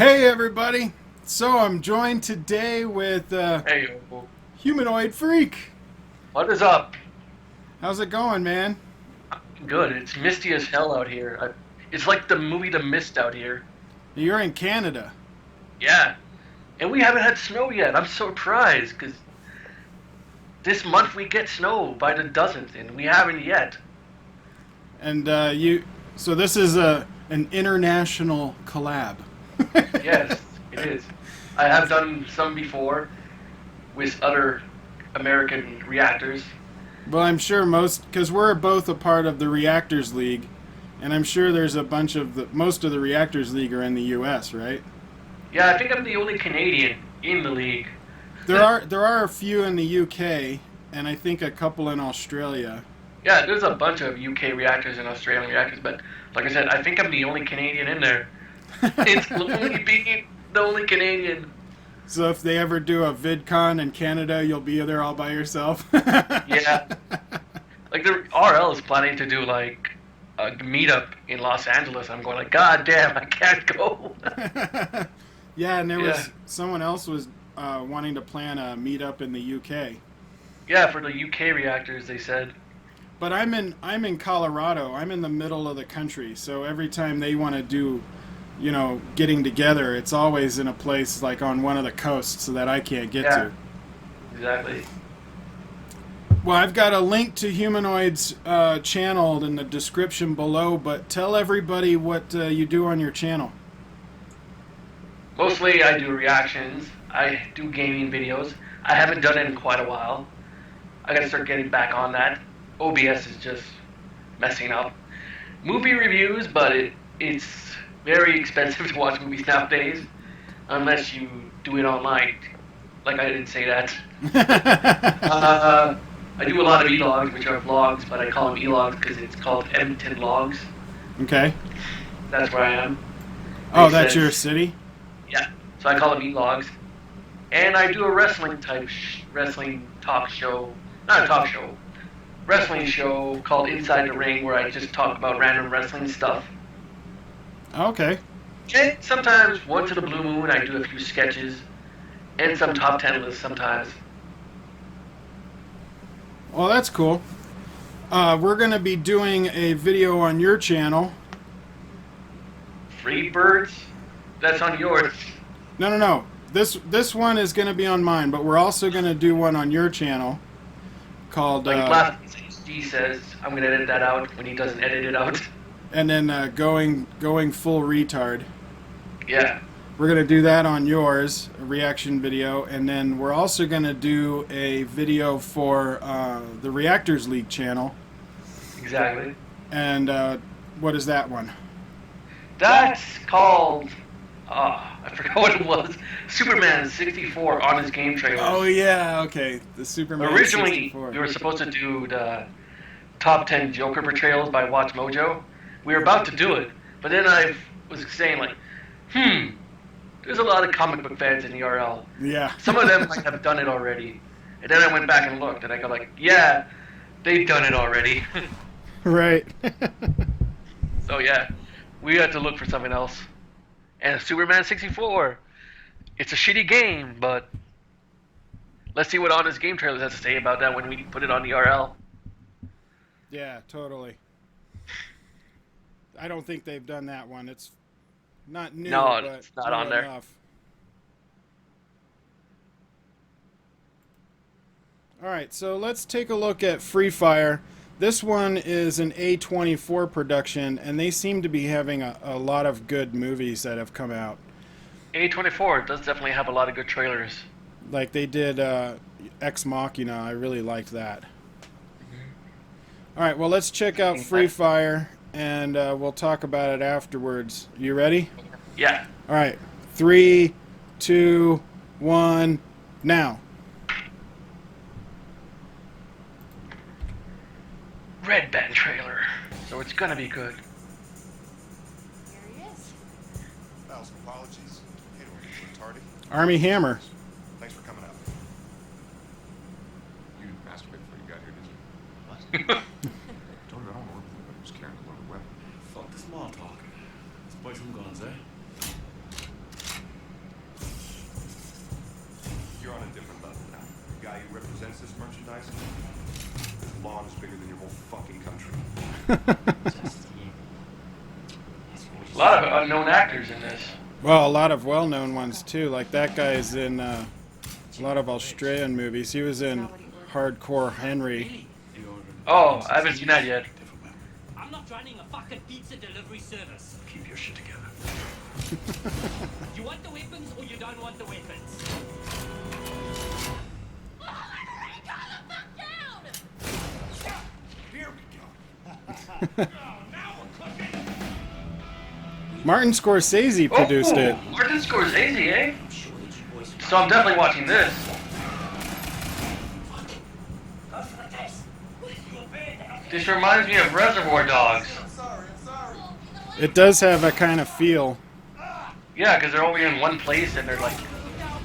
Hey everybody! So I'm joined today with Hey, Humanoid Freak. what is up? How's it going, man? Good. It's misty as hell out here. It's like the movie The Mist out here. You're in Canada, Yeah, and we haven't had snow yet. I'm so surprised because this month we get snow by the dozens, and we haven't yet. and you. So this is an international collab. Yes, it is. I have done some before with other American reactors. Well, I'm sure because we're both a part of the Reactors League, and I'm sure there's a bunch of most of the Reactors League are in the U.S., right? Yeah, I think I'm the only Canadian in the league. There are a few in the U.K. and I think a couple in Australia. Yeah, there's a bunch of UK reactors and Australian reactors, but like I said, I think I'm the only Canadian in there. It's lonely being the only Canadian. So if they ever do a VidCon in Canada, you'll be there all by yourself. Yeah, like the RL is planning to do like a meetup in Los Angeles. I'm going like, God damn, I can't go. Yeah, and there Yeah, was someone else was wanting to plan a meetup in the UK. yeah, for the UK reactors, they said. But I'm in Colorado. I'm in the middle of the country. So every time they want to do, getting together, it's always in a place like on one of the coasts that I can't get Yeah, to. exactly. Well, I've got a link to Humanoid's channel in the description below, but tell everybody what you do on your channel. Mostly, I do reactions. I do gaming videos. I haven't done it in quite a while. I gotta start getting back on that. OBS is just messing up. Movie reviews, but it's very expensive to watch movies nowadays, unless you do it online. Like I didn't say that. Uh, I do a lot of e-logs, which are vlogs, but I call them e-logs because it's called Edmonton Logs. Okay. That's where I am. They Oh, that's says, your city? yeah. So I call them e-logs, and I do a wrestling type wrestling talk show, not a talk show, wrestling show called Inside the Ring, where I just talk about random wrestling stuff. Okay. And sometimes, once in a blue moon, I do a few sketches and some top 10 lists sometimes. Well, that's cool. We're going to be doing a video on your channel. Free birds? That's on yours. No, no, no. This one is going to be on mine, but we're also going to do one on your channel called Like last HD says, I'm going to edit that out when he doesn't edit it out. and then going full retard. Yeah. We're going to do that on yours, a reaction video, and then we're also going to do a video for the Reactors League channel. Exactly. And what is that one? That's called, I forgot what it was. Superman 64 on his game trailers. Oh yeah, okay, the Superman Originally, 64. we were supposed to do the top 10 Joker portrayals by Watch Mojo. We were about to do it, but then I was saying like, there's a lot of comic book fans in the RL. Yeah. Some of them might have done it already. And then I went back and looked, and I go like, yeah, they've done it already. Right. So yeah, we had to look for something else. And Superman 64, it's a shitty game, but let's see what Honest Game Trailers has to say about that when we put it on the RL. Yeah, totally. I don't think they've done that one. It's not new, No, but it's not new on there. enough. All right, so let's take a look at Free Fire. This one is an A24 production, and they seem to be having a lot of good movies that have come out. A24 does definitely have a lot of good trailers. Like they did Ex Machina. I really liked that. All right, well, let's check out Free Fire, and we'll talk about it afterwards. You ready? Yeah. All right, 3, 2, 1, now. Red Band trailer. So it's gonna be good. There he is. Thousand apologies. Hey, do we get tardy? Army Hammer. Thanks for coming out. You masturbated before you got here, did you? What? Told you I don't know everything, but he was carrying a loaded weapon. Fuck the small talk. Let's play some guns, eh? a different level now. The guy who represents this merchandise, his lawn is bigger than your whole fucking country. A lot of unknown actors in this. Well, a lot of well-known ones too. Like that guy's in a lot of Australian movies. He was in Hardcore Henry. Oh, I haven't seen that yet. I'm not running a fucking pizza delivery service. Keep your shit together. You want the weapons or you don't want the weapons? Here we go. Martin Scorsese produced it. Martin Scorsese, eh? So I'm definitely watching this. This reminds me of Reservoir Dogs. It does have a kind of feel. Yeah, because they're only in one place and they're like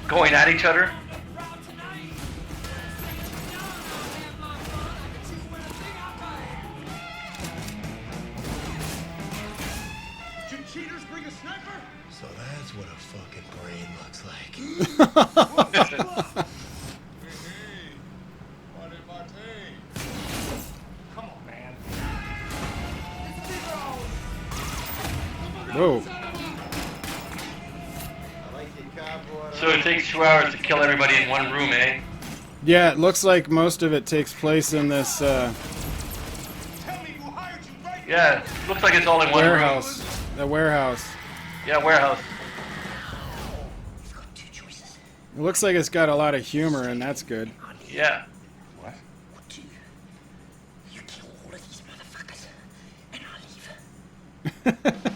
going at each other. Should cheaters bring a sniper? So that's what a fucking brain looks like. Come on, man. Whoa. So it takes 2 hours to kill everybody in one room, eh? Yeah, it looks like most of it takes place in this Tell me who hired you right Yeah, looks like it's all in one warehouse. The warehouse. room. Yeah, warehouse. It looks like it's got a lot of humor, and that's good. Yeah. What? You kill all of these motherfuckers, and I'll leave.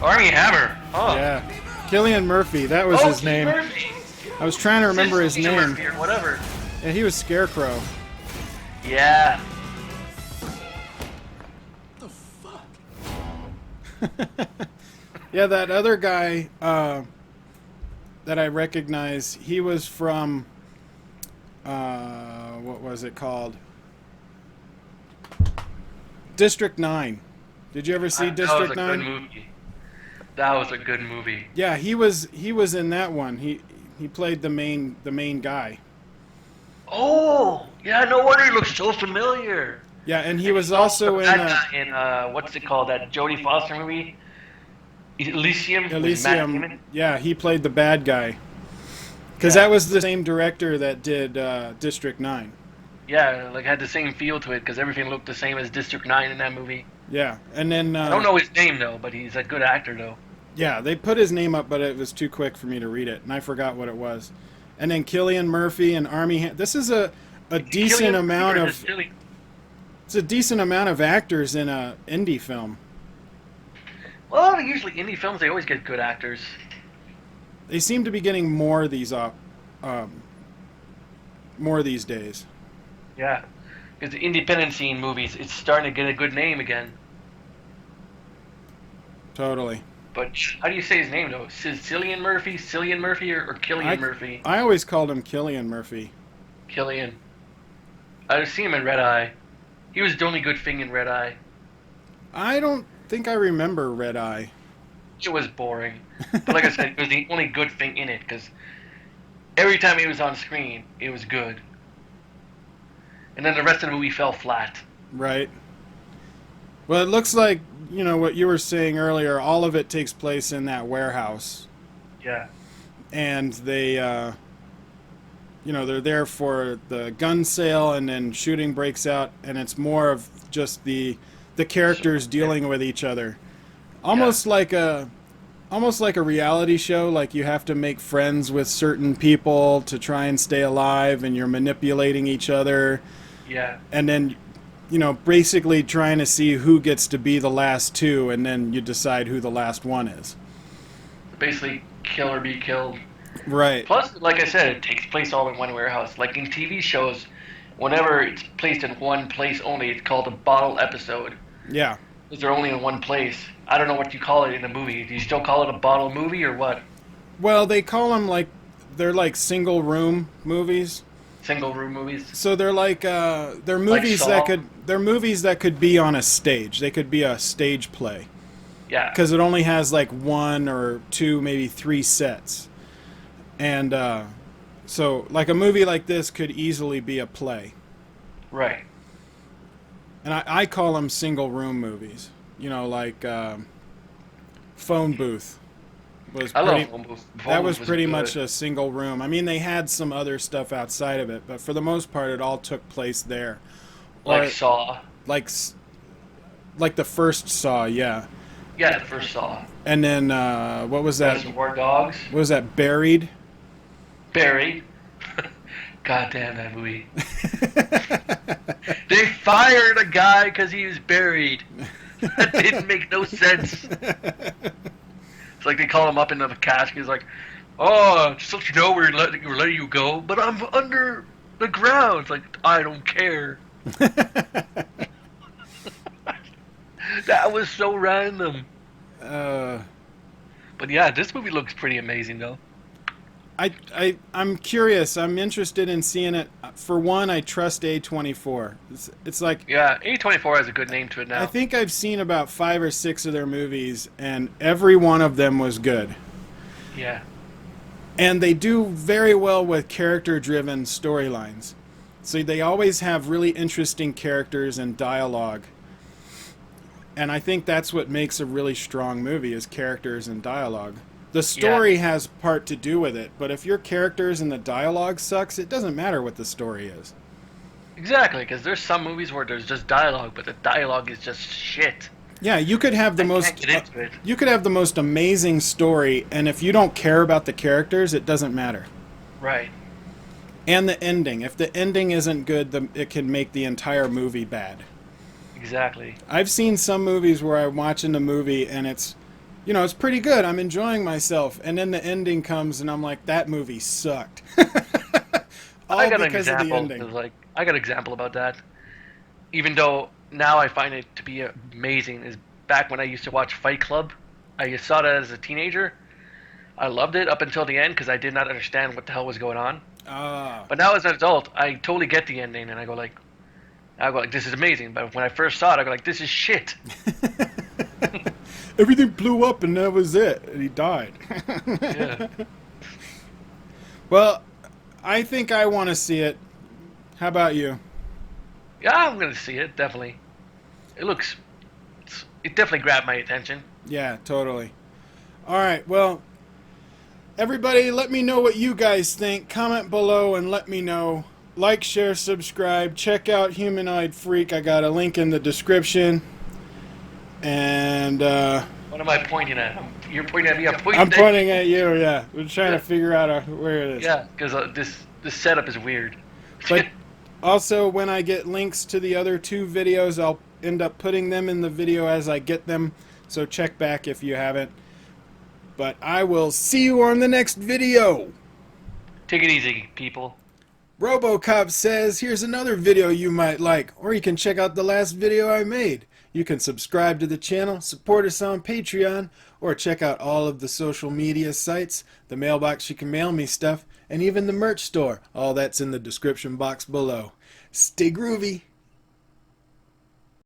Army Hammer. Oh. Yeah. Cillian Murphy, that was his name. Murphy. I was trying to remember his Cillian name. Murphy or whatever. Yeah, he was Scarecrow. Yeah. Yeah, that other guy that I recognize, he was from, what was it called? District 9. Did you ever see District 9? That was a good movie. That was a good movie. Yeah, he was in that one. He played the main guy. Oh, yeah. No wonder he looks so familiar. Yeah, and he was also in That guy in what's it called? That Jodie Foster movie, Elysium. with Matt Elysium. Damon? Yeah, he played the bad guy. Because that was the same director that did District 9. Yeah, like had the same feel to it because everything looked the same as District 9 in that movie. Yeah, and then I don't know his name though, but he's a good actor though. Yeah, they put his name up, but it was too quick for me to read it, and I forgot what it was. And then Cillian Murphy and this is a decent Cillian amount Murphy of is really- it's a decent amount of actors in a indie film. Well, usually indie films they always get good actors. They seem to be getting more these days. Yeah, because the independent scene movies, it's starting to get a good name again. Totally. But how do you say his name though? Cillian Murphy, or Killian Murphy? I always called him Cillian Murphy. Killian. I see him in Red Eye. He was the only good thing in Red Eye. I don't think I remember Red Eye. It was boring. But like I said, it was the only good thing in it, because every time he was on screen, it was good. And then the rest of the movie fell flat. Right. Well, it looks like, you know, what you were saying earlier, all of it takes place in that warehouse. Yeah. And they, you know, they're there for the gun sale, and then shooting breaks out, and it's more of just the characters dealing with each other. Almost like a reality show, like you have to make friends with certain people to try and stay alive, and you're manipulating each other. Yeah. And then, you know, basically trying to see who gets to be the last two, and then you decide who the last one is. Basically, kill or be killed. Right. Plus, like I said, it takes place all in one warehouse. Like in TV shows, whenever it's placed in one place only, it's called a bottle episode. Yeah. Because they're only in one place. I don't know what you call it in a movie. Do you still call it a bottle movie or what? Well, they call them they're like single room movies. Single room movies? So they're they're movies Saw? they're movies that could be on a stage. They could be a stage play. Yeah. Because it only has like one or two, maybe three sets. And so, like, a movie like this could easily be a play. Right. And I call them single room movies. You know, like Phone Booth was I pretty, love Phone Booth. that Phone was Booth pretty good. much a single room. I mean, they had some other stuff outside of it, but for the most part, it all took place there. Like Or Saw. like the first Saw, yeah. Yeah, the first Saw. And then what was that? Reservoir Dogs. What was that? Buried. Barry. God damn that movie. They fired a guy because he was buried. That didn't make no sense. It's like they call him up into the casket. He's like, "Oh, just so you know, we're letting you go, but I'm under the ground." It's like, I don't care. That was so random. But yeah, this movie looks pretty amazing though. I'm curious. I'm interested in seeing it. For one, I trust A24. It's like, Yeah, A24 has a good name to it now. I think I've seen about 5 or 6 of their movies, and every one of them was good. Yeah. And they do very well with character-driven storylines. So they always have really interesting characters and dialogue. And I think that's what makes a really strong movie, is characters and dialogue. The story has part to do with it, but if your characters and the dialogue sucks, it doesn't matter what the story is. Exactly, because there's some movies where there's just dialogue, but the dialogue is just shit. Yeah, you could have the Can't get into it. you could have the most amazing story, and if you don't care about the characters, it doesn't matter. Right. And the ending. If the ending isn't good, it can make the entire movie bad. Exactly. I've seen some movies where I'm watching the movie and it's pretty good. I'm enjoying myself. And then the ending comes and I'm like, that movie sucked. All I got an because of the example. ending. I got an example about that. Even though now I find it to be amazing, is back when I used to watch Fight Club. I saw that as a teenager. I loved it up until the end because I did not understand what the hell was going on. But now as an adult, I totally get the ending, and I go like, this is amazing. But when I first saw it, I go like, this is shit. Everything blew up and that was it. And he died. Yeah. Well, I think I want to see it. How about you? Yeah, I'm gonna see it definitely. It definitely grabbed my attention. Yeah, totally. All right, well, everybody, let me know what you guys think. Comment below and let me know. Like, share, subscribe. Check out Humanoid Freak. I got a link in the description. And What am I pointing at? You're pointing at me. I'm pointing at you. Yeah, we're trying to figure out where it is. Yeah, because this setup is weird. But also, when I get links to the other 2 videos, I'll end up putting them in the video as I get them. So check back if you haven't. But I will see you on the next video. Take it easy, people. RoboCop says, here's another video you might like, or you can check out the last video I made. You can subscribe to the channel, support us on Patreon, or check out all of the social media sites, the mailbox you can mail me stuff, and even the merch store. All that's in the description box below. Stay groovy.